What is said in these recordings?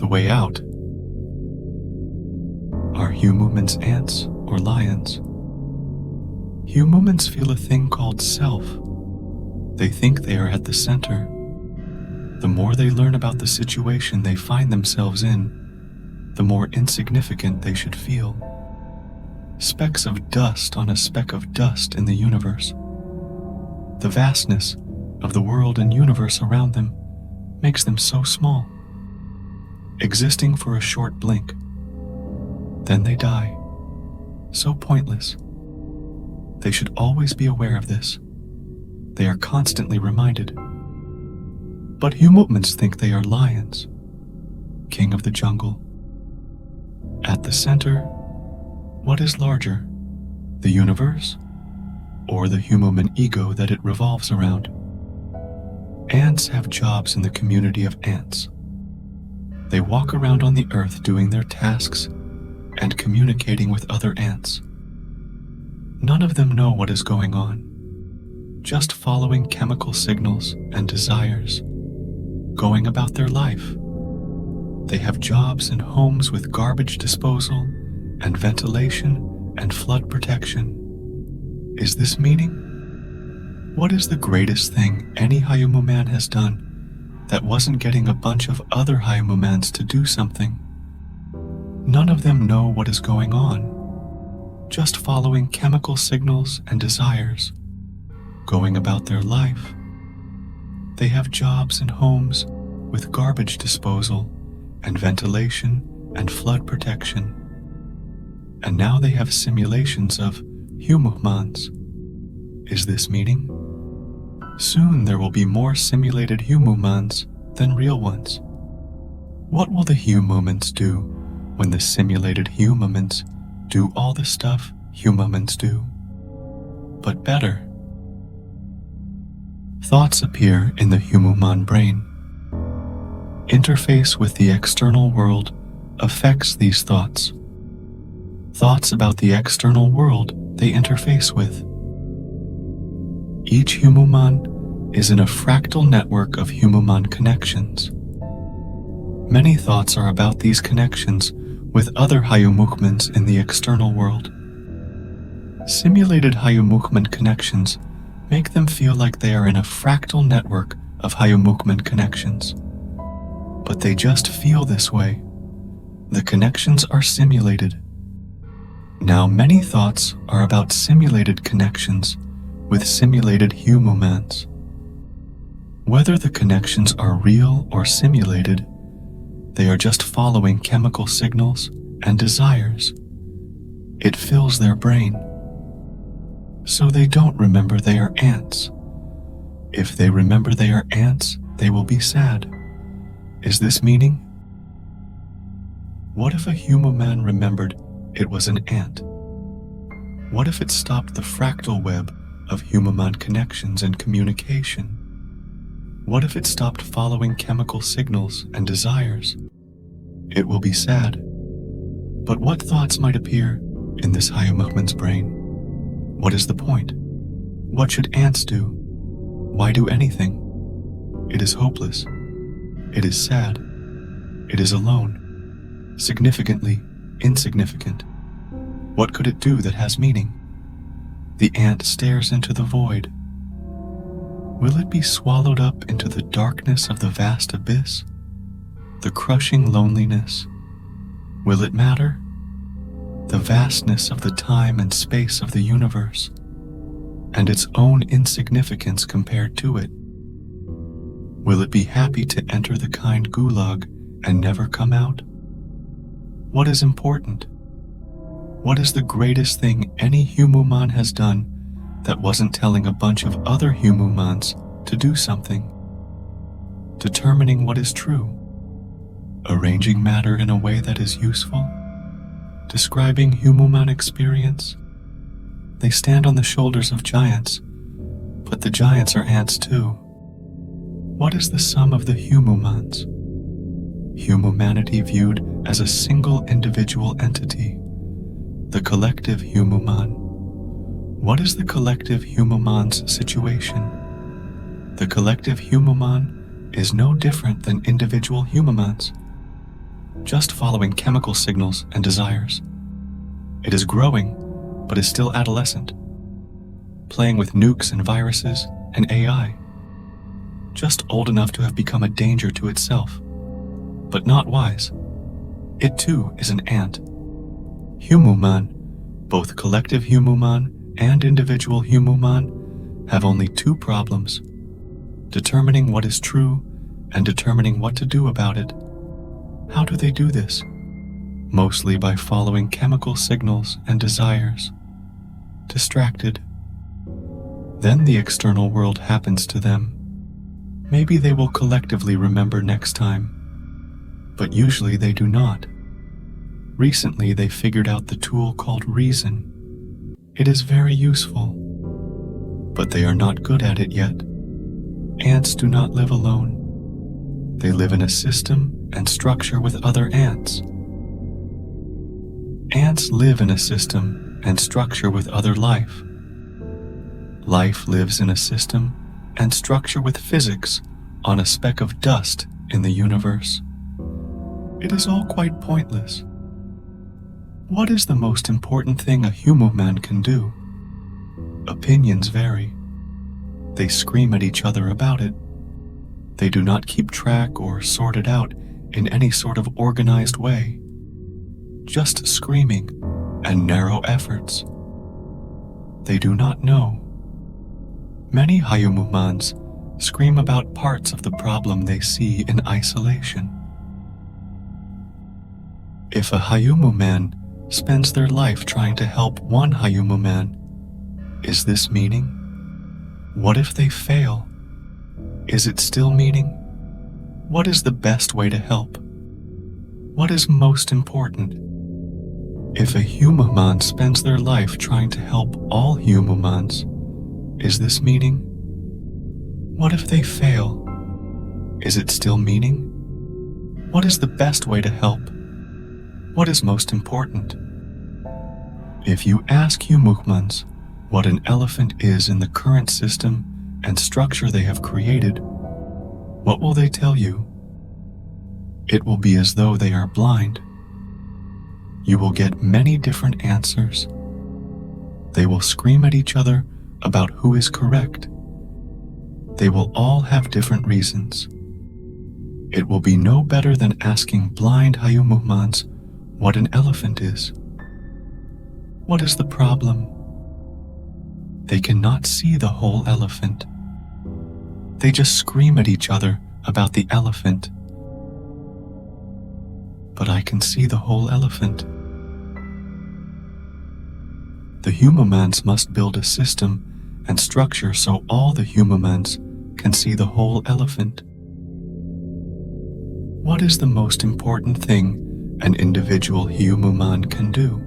the way out. Are hyumuhmans ants or lions? Hyumuhmans feel a thing called self. They think they are at the center. The more they learn about the situation they find themselves in, the more insignificant they should feel. Specks of dust on a speck of dust in the universe. The vastness of the world and universe around them makes them so small, existing for a short blink. Then they die, so pointless. They should always be aware of this. They are constantly reminded. But hyumuhmans think they are lions, king of the jungle. At the center, what is larger, the universe or the hyumuhman ego that it revolves around? Ants have jobs in the community of ants. They walk around on the earth doing their tasks and communicating with other ants. None of them know what is going on, just following chemical signals and desires, going about their life. They have jobs and homes with garbage disposal and ventilation and flood protection. Is this meaning? What is the greatest thing any hyumuhman has done that wasn't getting a bunch of other hyumuhmans to do something? None of them know what is going on, just following chemical signals and desires, going about their life. They have jobs and homes with garbage disposal and ventilation and flood protection. And now they have simulations of hyumuhmans. Is this meaning? Soon there will be more simulated hyumuhmans than real ones. What will the hyumuhmans do when the simulated hyumuhmans do all the stuff hyumuhmans do, but better? Thoughts appear in the hyumuhman brain. Interface with the external world affects these thoughts. Thoughts about the external world they interface with. Each hyumuhman is in a fractal network of hyumuhman connections. Many thoughts are about these connections with other hyumuhmans in the external world. Simulated hyumuhman connections make them feel like they are in a fractal network of hyumuhman connections. But they just feel this way. The connections are simulated. Now many thoughts are about simulated connections with simulated hyumuhmans. Whether the connections are real or simulated, they are just following chemical signals and desires. It fills their brain. So they don't remember they are ants. If they remember they are ants, they will be sad. Is this meaning? What if a hyumuhman remembered it was an ant? What if it stopped the fractal web of hyumuhman connections and communication? What if it stopped following chemical signals and desires? It will be sad. But what thoughts might appear in this hyumuhman's brain? What is the point? What should ants do? Why do anything? It is hopeless. It is sad. It is alone. Significantly insignificant. What could it do that has meaning? The ant stares into the void. Will it be swallowed up into the darkness of the vast abyss? The crushing loneliness? Will it matter? The vastness of the time and space of the universe, and its own insignificance compared to it. Will it be happy to enter the kind Gulag and never come out? What is important? What is the greatest thing any hyumuhman has done that wasn't telling a bunch of other hyumuhmans to do something? Determining what is true. Arranging matter in a way that is useful. Describing hyumuhman experience. They stand on the shoulders of giants, but the giants are ants too. What is the sum of the hyumuhmans? Hyumuhmanity viewed as a single individual entity. The collective hyumuhman. What is the collective hyumuhman's situation? The collective hyumuhman is no different than individual hyumuhmans. just following chemical signals and desires. It is growing, but is still adolescent, playing with nukes and viruses and AI, just old enough to have become a danger to itself, but not wise. It too is an ant. Hyumuhman, both collective hyumuhman and individual hyumuhman, have only two problems: determining what is true and determining what to do about it. How do they do this? Mostly by following chemical signals and desires. Distracted. Then the external world happens to them. Maybe they will collectively remember next time, but usually they do not. Recently they figured out the tool called reason. It is very useful, but they are not good at it yet. Ants do not live alone. They live in a system and structure with other ants. Ants live in a system and structure with other life. Life lives in a system and structure with physics on a speck of dust in the universe. It is all quite pointless. What is the most important thing a hyumuhman can do? Opinions vary. They scream at each other about it. They do not keep track or sort it out in any sort of organized way. Just screaming and narrow efforts. They do not know. Many hyumuhmans scream about parts of the problem they see in isolation. If a hyumuhman spends their life trying to help one hyumuhman, is this meaning? What if they fail? Is it still meaning? What is the best way to help? What is most important? If a hyumuhman spends their life trying to help all hyumuhmans, is this meaning? What if they fail? Is it still meaning? What is the best way to help? What is most important? If you ask hyumuhmans what an elephant is in the current system and structure they have created, what will they tell you? It will be as though they are blind. You will get many different answers. They will scream at each other about who is correct. They will all have different reasons. It will be no better than asking blind hyumuhmans what an elephant is. What is the problem? They cannot see the whole elephant. They just scream at each other about the elephant. But I can see the whole elephant. The hyumuhmans must build a system and structure so all the hyumuhmans can see the whole elephant. What is the most important thing an individual hyumuhman can do?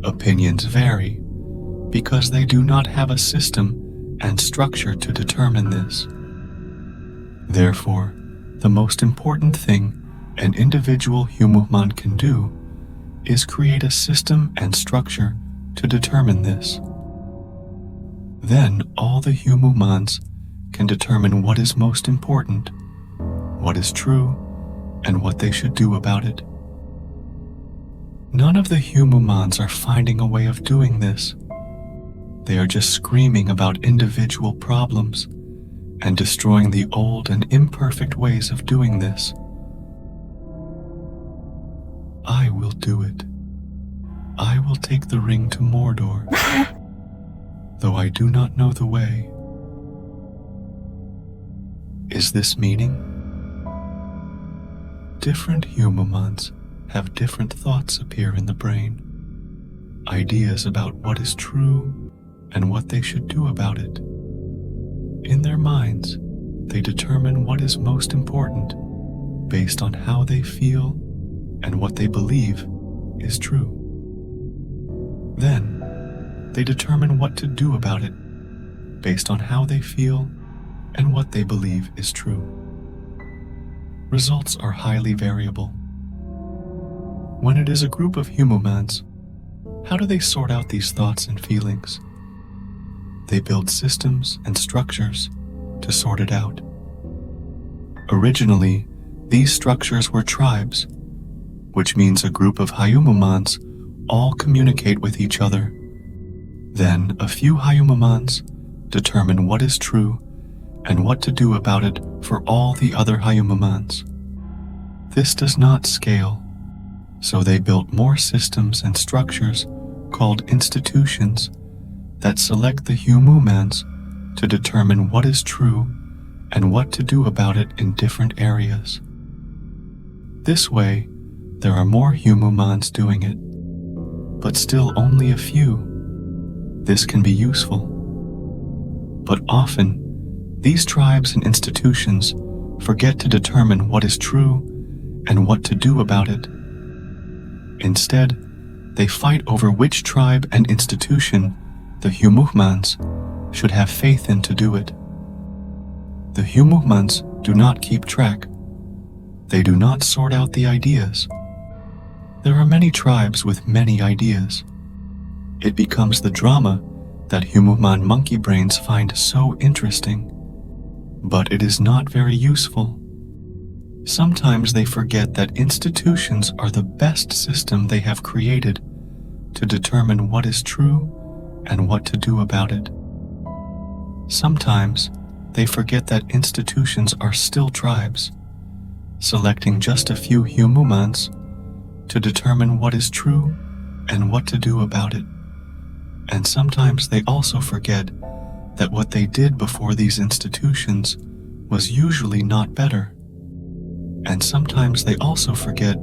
Opinions vary because they do not have a system and structure to determine this. Therefore, the most important thing an individual hyumuhman can do is create a system and structure to determine this. Then all the hyumuhmans can determine what is most important, what is true, and what they should do about it. None of the hyumuhmans are finding a way of doing this. They are just screaming about individual problems and destroying the old and imperfect ways of doing this. I will do it. I will take the ring to Mordor, though I do not know the way. Is this meaning? Different hyumuhmans have different thoughts appear in the brain, ideas about what is true and what they should do about it. In their minds, they determine what is most important based on how they feel and what they believe is true. Then, they determine what to do about it based on how they feel and what they believe is true. Results are highly variable. When it is a group of hyumuhmans, how do they sort out these thoughts and feelings? They build systems and structures to sort it out. Originally, these structures were tribes which means a group of hyumuhmans all communicate with each other. Then a few hyumuhmans determine what is true and what to do about it for all the other hyumuhmans. This does not scale, so they built more systems and structures called institutions that select the hyumuhmans to determine what is true and what to do about it in different areas. This way, there are more hyumuhmans doing it, but still only a few. This can be useful. But often, these tribes and institutions forget to determine what is true and what to do about it. Instead, they fight over which tribe and institution the hyumuhmans should have faith in to do it. The hyumuhmans do not keep track. They do not sort out the ideas. There are many tribes with many ideas. It becomes the drama that hyumuhman monkey brains find so interesting, but it is not very useful. Sometimes they forget that institutions are the best system they have created to determine what is true and what to do about it. Sometimes they forget that institutions are still tribes, selecting just a few hyumuhmans to determine what is true and what to do about it. And sometimes they also forget that what they did before these institutions was usually not better. And sometimes they also forget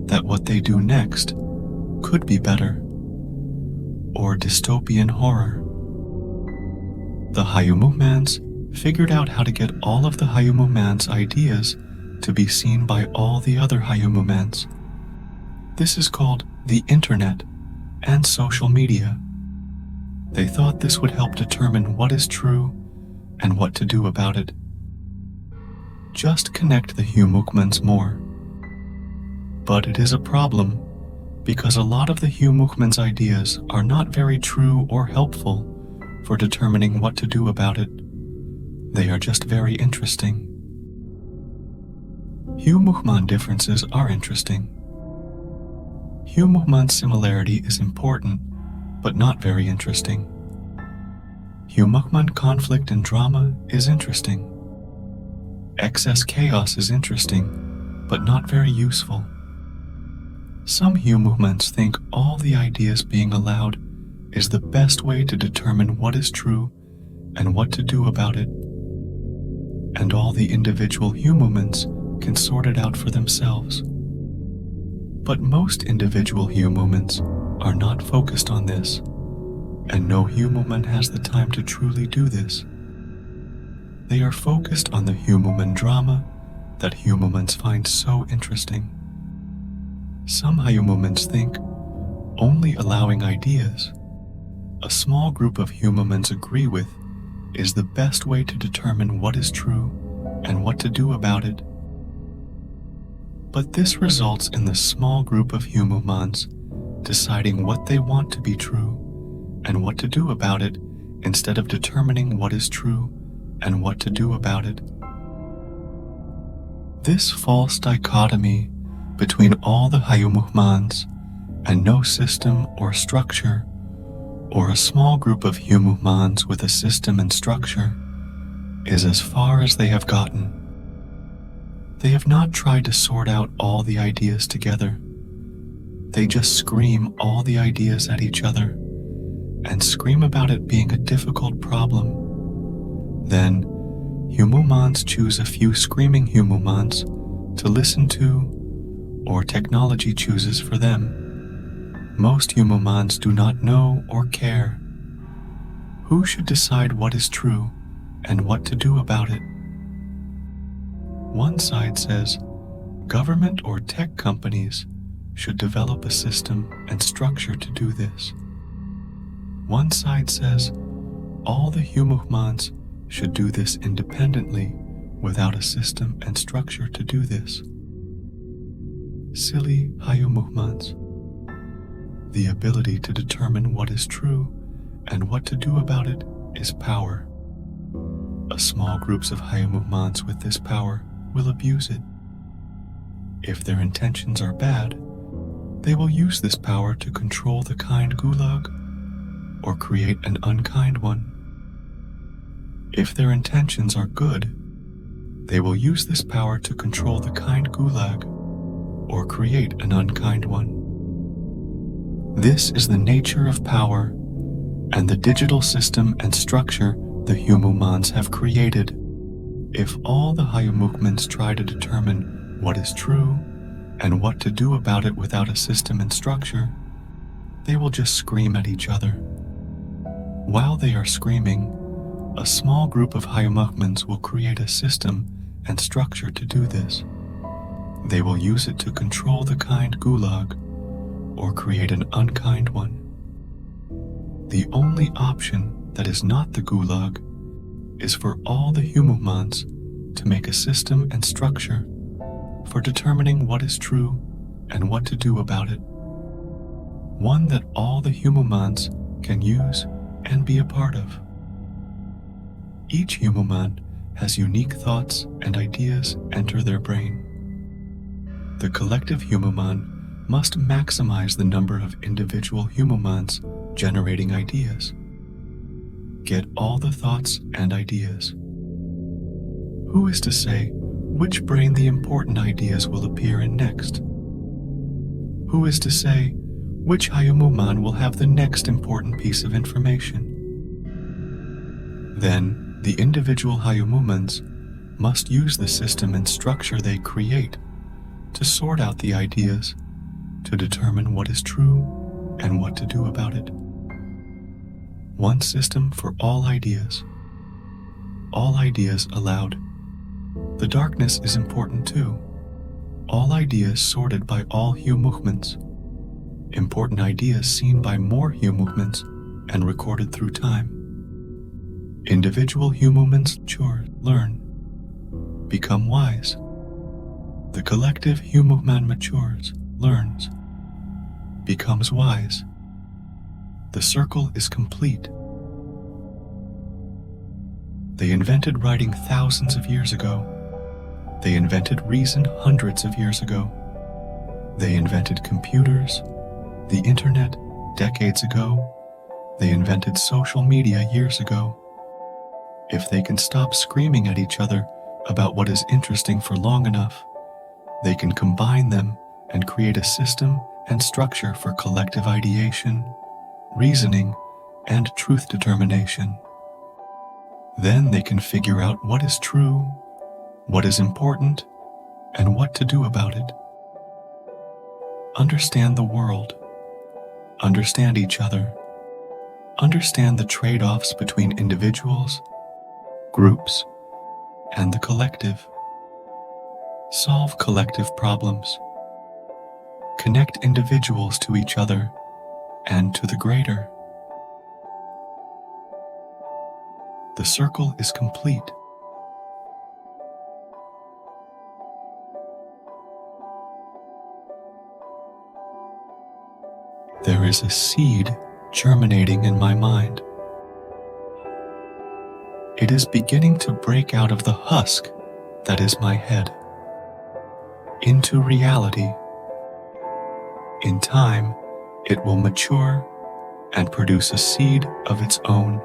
that what they do next could be better, or dystopian horror. The hyumuhmans figured out how to get all of the hyumuhmans' ideas to be seen by all the other hyumuhmans. This is called the internet and social media. They thought this would help determine what is true and what to do about it. Just connect the hyumuhmans more. But it is a problem, because a lot of the hyumuhmans' ideas are not very true or helpful for determining what to do about it. They are just very interesting. Hyumuhman differences are interesting. Hyumuhman similarity is important, but not very interesting. Hyumuhman conflict and drama is interesting. Excess chaos is interesting, but not very useful. Some hyumuhmans think all the ideas being allowed is the best way to determine what is true and what to do about it, and all the individual hyumuhmans can sort it out for themselves. But most individual hyumuhmans are not focused on this, and no hyumuhman has the time to truly do this. They are focused on the hyumuhman drama that hyumuhmans find so interesting. Some hyumuhmans think only allowing ideas a small group of hyumuhmans agree with is the best way to determine what is true and what to do about it. But this results in the small group of hyumuhmans deciding what they want to be true and what to do about it instead of determining what is true and what to do about it. This false dichotomy between all the hyumuhmans and no system or structure, or a small group of hyumuhmans with a system and structure, is as far as they have gotten. They have not tried to sort out all the ideas together. They just scream all the ideas at each other and scream about it being a difficult problem. Then, hyumuhmans choose a few screaming hyumuhmans to listen to, or technology chooses for them. Most hyumuhmans do not know or care. Who should decide what is true and what to do about it? One side says government or tech companies should develop a system and structure to do this. One side says all the hyumuhmans should do this independently without a system and structure to do this. Silly hyumuhmans. The ability to determine what is true and what to do about it is power. Small groups of hyumuhmans with this power will abuse it. If their intentions are bad, They will use this power to control the kind Gulag or create an unkind one. If their intentions are good, they will use this power to control the kind Gulag or create an unkind one. This is the nature of power and the digital system and structure the Hyumuhmans have created. If all the hyumuhmans try to determine what is true and what to do about it without a system and structure, they will just scream at each other. While they are screaming, a small group of hyumuhmans will create a system and structure to do this. They will use it to control the kind Gulag or create an unkind one. The only option that is not the Gulag is for all the Hyumuhmans to make a system and structure for determining what is true and what to do about it. One that all the Hyumuhmans can use and be a part of. Each Hyumuhman has unique thoughts and ideas enter their brain. The collective Hyumuhman must maximize the number of individual Hyumuhmans generating ideas. Get all the thoughts and ideas. Who is to say which brain the important ideas will appear in next? Who is to say which Hyumuhman will have the next important piece of information? Then, the individual Hyumuhmans must use the system and structure they create to sort out the ideas, to determine what is true and what to do about it. One system for all ideas allowed. The darkness is important too. All ideas sorted by all Hyumuhmans. Important ideas seen by more Hyumuhmans and recorded through time. Individual Hyumuhmans mature, learn, become wise. The collective Hyumuhman matures, learns, becomes wise. The circle is complete. They invented writing thousands of years ago. They invented reason hundreds of years ago. They invented computers, the internet decades ago. They invented social media years ago. If they can stop screaming at each other about what is interesting for long enough, they can combine them and create a system and structure for collective ideation, reasoning, and truth determination. Then they can figure out what is true, what is important, and what to do about it. Understand the world. Understand each other. Understand the trade-offs between individuals, groups, and the collective. Solve collective problems. Connect individuals to each other and to the greater. The circle is complete. There is a seed germinating in my mind. It is beginning to break out of the husk that is my head into reality. In time, it will mature and produce a seed of its own.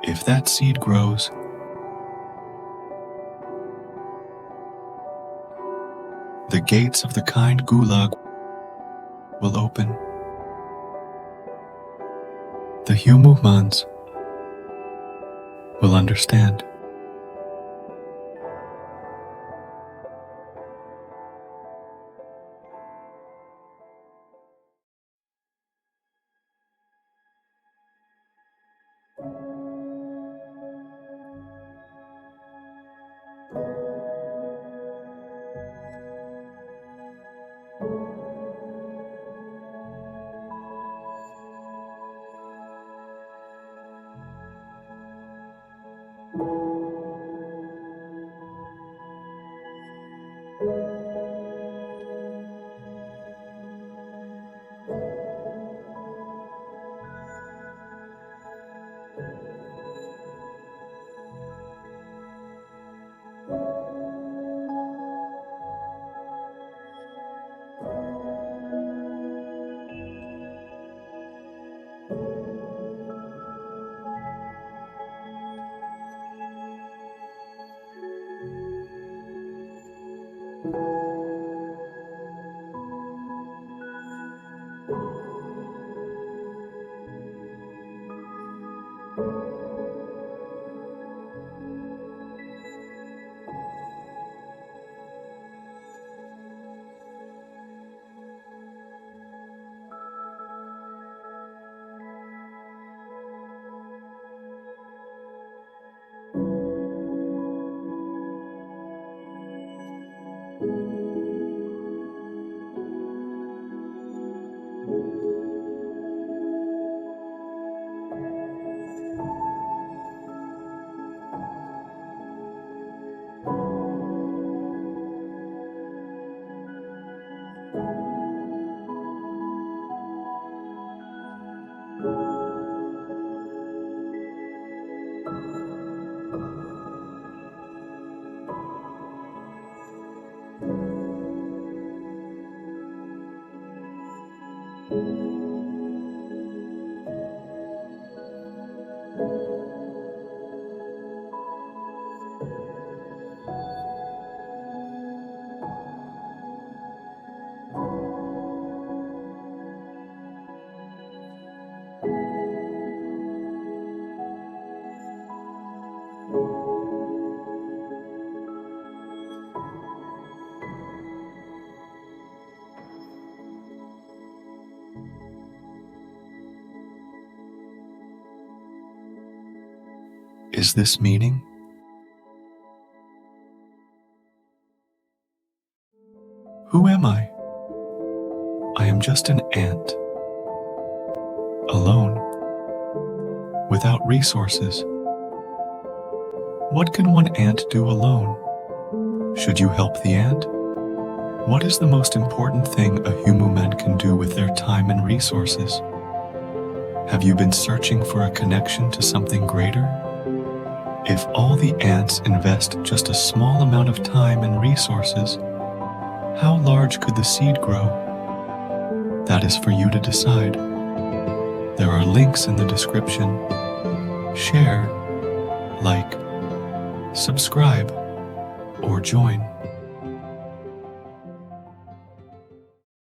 If that seed grows, the gates of the kind Gulag will open. The Hyumuhmans will understand. Is this meaning? Who am I? I am just an ant, alone, without resources. What can one ant do alone? Should you help the ant? What is the most important thing a hyumuhman can do with their time and resources? Have you been searching for a connection to something greater? If all the ants invest just a small amount of time and resources, how large could the seed grow? That is for you to decide. There are links in the description. Share, like, subscribe, or join.